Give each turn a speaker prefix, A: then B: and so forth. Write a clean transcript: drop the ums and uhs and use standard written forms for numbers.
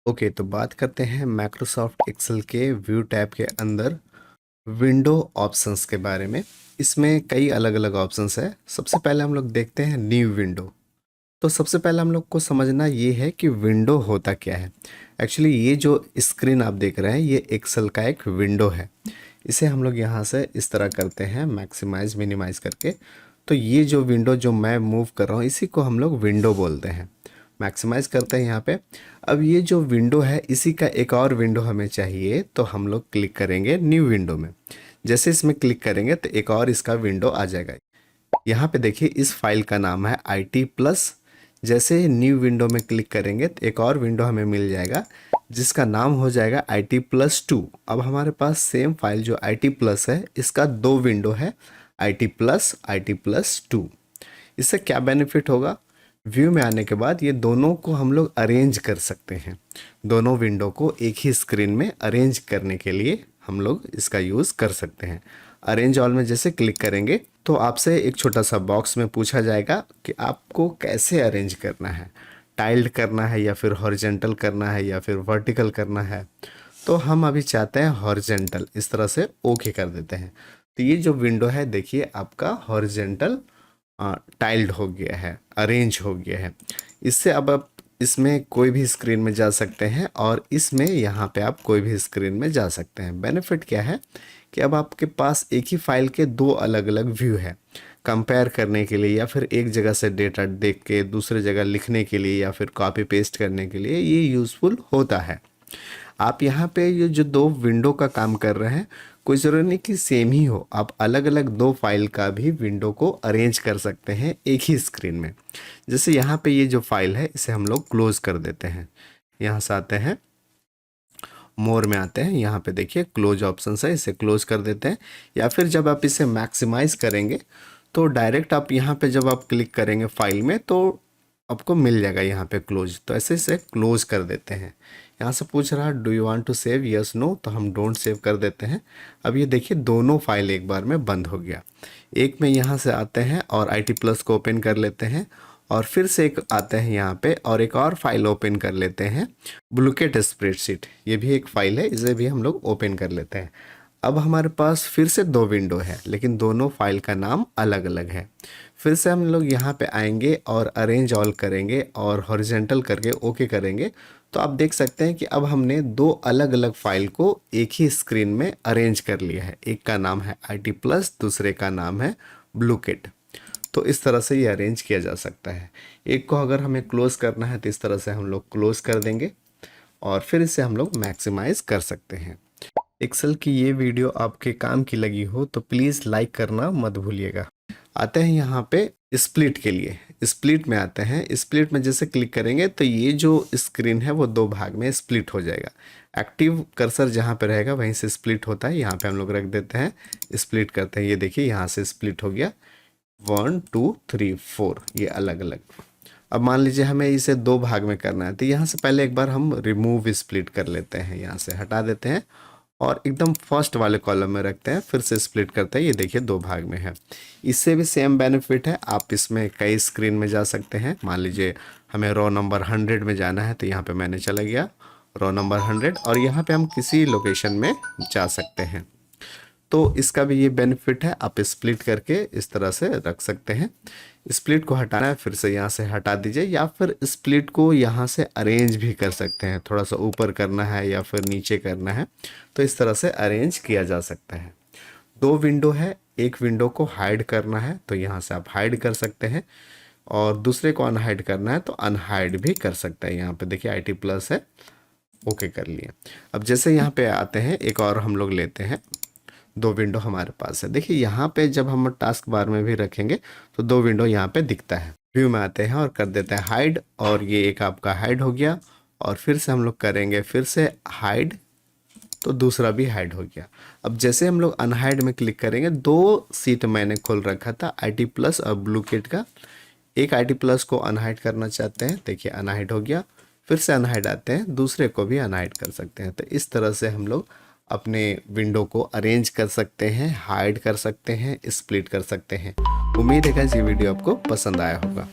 A: Okay, तो बात करते हैं माइक्रोसॉफ्ट एक्सेल के व्यू टैब के अंदर विंडो ऑप्शंस के बारे में। इसमें कई अलग अलग ऑप्शंस है। सबसे पहले हम लोग देखते हैं न्यू विंडो। तो सबसे पहले हम लोग को समझना ये है कि विंडो होता क्या है। एक्चुअली ये जो स्क्रीन आप देख रहे हैं ये एक्सेल का एक विंडो है। इसे हम लोग यहाँ से इस तरह करते हैं मैक्सिमाइज मिनिमाइज करके। तो ये जो विंडो जो मैं मूव कर रहा हूँ इसी को हम लोग विंडो बोलते हैं। मैक्सिमाइज करते हैं यहाँ पे। अब ये जो विंडो है इसी का एक और विंडो हमें चाहिए, तो हम लोग क्लिक करेंगे न्यू विंडो में। जैसे इसमें क्लिक करेंगे तो एक और इसका विंडो आ जाएगा। यहाँ पे देखिए इस फाइल का नाम है IT प्लस। जैसे न्यू विंडो में क्लिक करेंगे तो एक और विंडो हमें मिल जाएगा जिसका नाम हो जाएगा IT+2। अब हमारे पास सेम फाइल जो IT प्लस है इसका दो विंडो है, IT+2। इससे क्या बेनिफिट होगा, व्यू में आने के बाद ये दोनों को हम लोग अरेंज कर सकते हैं। दोनों विंडो को एक ही स्क्रीन में अरेंज करने के लिए हम लोग इसका यूज़ कर सकते हैं। अरेंज ऑल में जैसे क्लिक करेंगे तो आपसे एक छोटा सा बॉक्स में पूछा जाएगा कि आपको कैसे अरेंज करना है, टाइल्ड करना है या फिर हॉरिजेंटल करना है या फिर वर्टिकल करना है। तो हम अभी चाहते हैं हॉरिजेंटल, इस तरह से ओके कर देते हैं। तो ये जो विंडो है देखिए आपका हॉरिजेंटल टाइल्ड हो गया है, अरेंज हो गया है। इससे अब आप इसमें कोई भी स्क्रीन में जा सकते हैं और इसमें यहाँ पे आप कोई भी स्क्रीन में जा सकते हैं। बेनिफिट क्या है कि अब आपके पास एक ही फाइल के दो अलग अलग व्यू है। कंपेयर करने के लिए या फिर एक जगह से डेटा देख के दूसरे जगह लिखने के लिए या फिर कॉपी पेस्ट करने के लिए ये यूज़फुल होता है। आप यहाँ पे ये जो दो विंडो का काम कर रहे हैं, कोई ज़रूरी नहीं कि सेम ही हो, आप अलग अलग दो फाइल का भी विंडो को अरेंज कर सकते हैं एक ही स्क्रीन में। जैसे यहाँ पे ये जो फाइल है इसे हम लोग क्लोज कर देते हैं। यहाँ से आते हैं, मोर में आते हैं, यहाँ पे देखिए क्लोज ऑप्शन है, इसे क्लोज कर देते हैं। या फिर जब आप इसे मैक्सिमाइज करेंगे तो डायरेक्ट आप यहाँ पे जब आप क्लिक करेंगे फाइल में तो आपको मिल जाएगा यहाँ पे क्लोज। तो ऐसे इसे क्लोज कर देते हैं। यहाँ से पूछ रहा है do you want to save, yes no, तो हम डोंट सेव कर देते हैं। अब ये देखिए दोनों फाइल एक बार में बंद हो गया। एक में यहाँ से आते हैं और IT प्लस को ओपन कर लेते हैं और फिर से एक आते हैं यहाँ पे और एक और फाइल ओपन कर लेते हैं, ब्लूकेट स्प्रेडशीट। ये भी एक फाइल है, इसे भी हम लोग ओपन कर लेते हैं। अब हमारे पास फिर से दो विंडो है लेकिन दोनों फाइल का नाम अलग अलग है। फिर से हम लोग यहाँ पे आएंगे और अरेंज ऑल करेंगे और हॉरिजेंटल करके ओके करेंगे। तो आप देख सकते हैं कि अब हमने दो अलग अलग फाइल को एक ही स्क्रीन में अरेंज कर लिया है। एक का नाम है IT प्लस, दूसरे का नाम है ब्लूकेट। तो इस तरह से ये अरेंज किया जा सकता है। एक को अगर हमें क्लोज करना है तो इस तरह से हम लोग क्लोज कर देंगे और फिर इसे हम लोग मैक्सिमाइज कर सकते हैं। एक्सेल की ये वीडियो आपके काम की लगी हो तो प्लीज़ लाइक करना मत भूलिएगा। आते हैं यहाँ पे स्प्लिट के लिए। स्प्लिट में आते हैं, स्प्लिट में जैसे क्लिक करेंगे तो ये जो स्क्रीन है वो दो भाग में स्प्लिट हो जाएगा। एक्टिव कर्सर जहाँ पे रहेगा वहीं से स्प्लिट होता है। यहाँ पे हम लोग रख देते हैं, स्प्लिट करते हैं। ये देखिए यहाँ से स्प्लिट हो गया, 1 2 3 4, ये अलग अलग। अब मान लीजिए हमें इसे दो भाग में करना है तो यहाँ से पहले एक बार हम रिमूव स्प्लिट कर लेते हैं, यहाँ से हटा देते हैं और एकदम फर्स्ट वाले कॉलम में रखते हैं, फिर से स्प्लिट करते हैं। ये देखिए दो भाग में है। इससे भी सेम बेनिफिट है, आप इसमें कई स्क्रीन में जा सकते हैं। मान लीजिए हमें रो नंबर 100 में जाना है तो यहाँ पे मैंने चला गया रो नंबर 100 और यहाँ पे हम किसी लोकेशन में जा सकते हैं। तो इसका भी ये बेनिफिट है, आप स्प्लिट करके इस तरह से रख सकते हैं। स्प्लिट को हटाना है फिर से यहाँ से हटा दीजिए, या फिर स्प्लिट को यहाँ से अरेंज भी कर सकते हैं। थोड़ा सा ऊपर करना है या फिर नीचे करना है तो इस तरह से अरेंज किया जा सकता है। दो विंडो है, एक विंडो को हाइड करना है तो यहाँ से आप हाइड कर सकते हैं और दूसरे को अनहाइड करना है तो अनहाइड भी कर सकते हैं। यहाँ पे देखिए IT प्लस है, ओके कर लिए। अब जैसे यहाँ पे आते हैं एक और हम लोग लेते हैं, दो विंडो हमारे पास है। देखिए यहाँ पे जब हम टास्क बार में भी रखेंगे तो दो विंडो यहाँ पे दिखता है। व्यू में आते हैं और कर देते हैं हाइड और ये एक आपका हाइड हो गया और फिर से हम लोग करेंगे फिर से हाइड तो दूसरा भी हाइड हो गया। अब जैसे हम लोग अनहाइड में क्लिक करेंगे, दो सीट मैंने खोल रखा था IT प्लस और ब्लूकेट का। एक IT प्लस को अनहाइड करना चाहते हैं, देखिए अनहाइड हो गया, फिर से अनहाइड आते हैं, दूसरे को भी अनहाइड कर सकते हैं। तो इस तरह से हम लोग अपने विंडो को अरेंज कर सकते हैं, हाइड कर सकते हैं, स्प्लिट कर सकते हैं। उम्मीद है कि ये वीडियो आपको पसंद आया होगा।